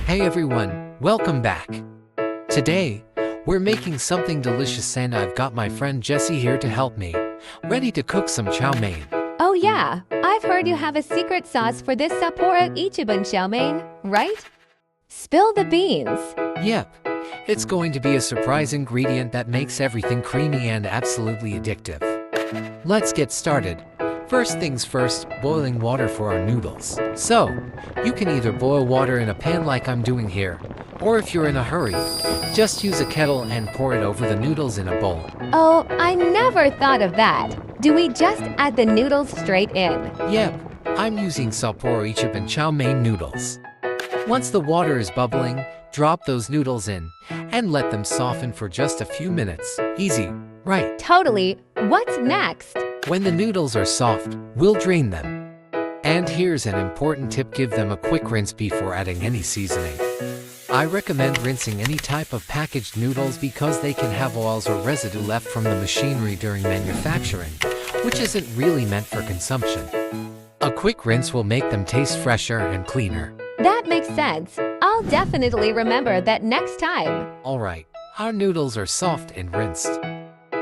Hey everyone, welcome back. Today, we're making something delicious and I've got my friend Jessie here to help me. Ready to cook some chow mein. Oh yeah, I've heard you have a secret sauce for this Sapporo Ichiban chow mein, right? Spill the beans. Yep, it's going to be a surprise ingredient that makes everything creamy and absolutely addictive. Let's get started. First things first, boiling water for our noodles. So, you can either boil water in a pan like I'm doing here, or if you're in a hurry, just use a kettle and pour it over the noodles in a bowl. Oh, I never thought of that. Do we just add the noodles straight in? Yep, I'm using Sapporo Ichiban chow mein noodles. Once the water is bubbling, drop those noodles in and let them soften for just a few minutes. Easy, right? Totally. What's next? When the noodles are soft, we'll drain them. And here's an important tip: give them a quick rinse before adding any seasoning. I recommend rinsing any type of packaged noodles because they can have oils or residue left from the machinery during manufacturing, which isn't really meant for consumption. A quick rinse will make them taste fresher and cleaner. That makes sense. I'll definitely remember that next time. Alright, our noodles are soft and rinsed.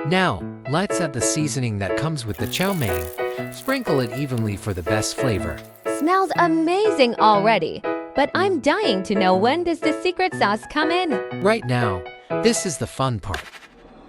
Now, let's add the seasoning that comes with the chow mein. Sprinkle it evenly for the best flavor. Smells amazing already. But I'm dying to know, when does the secret sauce come in? Right now, this is the fun part.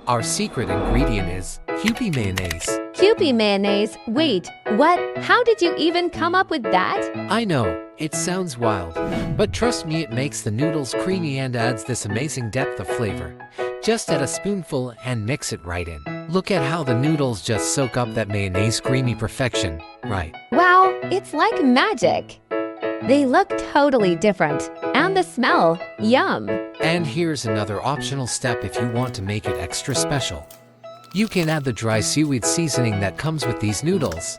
Our secret ingredient is Kewpie mayonnaise. Kewpie mayonnaise? Wait, what? How did you even come up with that? I know, it sounds wild, but trust me, it makes the noodles creamy and adds this amazing depth of flavor. Just add a spoonful and mix it right in. Look at how the noodles just soak up that mayonnaise creamy perfection, right? Wow, it's like magic. They look totally different. And the smell, yum. And here's another optional step if you want to make it extra special. You can add the dry seaweed seasoning that comes with these noodles.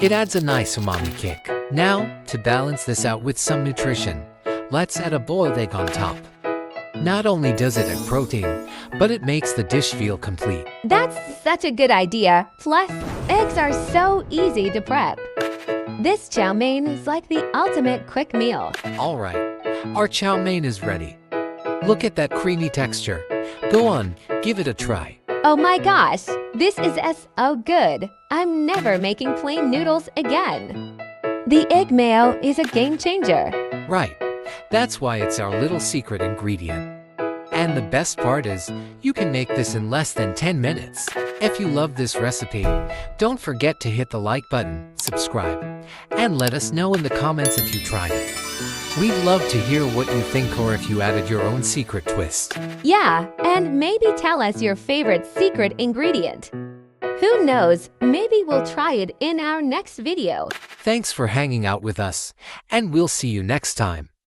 It adds a nice umami kick. Now, to balance this out with some nutrition, let's add a boiled egg on top. Not only does it add protein, but it makes the dish feel complete. That's such a good idea. Plus, eggs are so easy to prep. This chow mein is like the ultimate quick meal. Alright, our chow mein is ready. Look at that creamy texture. Go on, give it a try. Oh my gosh, this is so good. I'm never making plain noodles again. The egg mayo is a game changer. Right, that's why it's our little secret ingredient. And the best part is, you can make this in less than 10 minutes. If you love this recipe, don't forget to hit the like button, subscribe, and let us know in the comments if you tried it. We'd love to hear what you think, or if you added your own secret twist. Yeah, and maybe tell us your favorite secret ingredient. Who knows, maybe we'll try it in our next video. Thanks for hanging out with us, and we'll see you next time.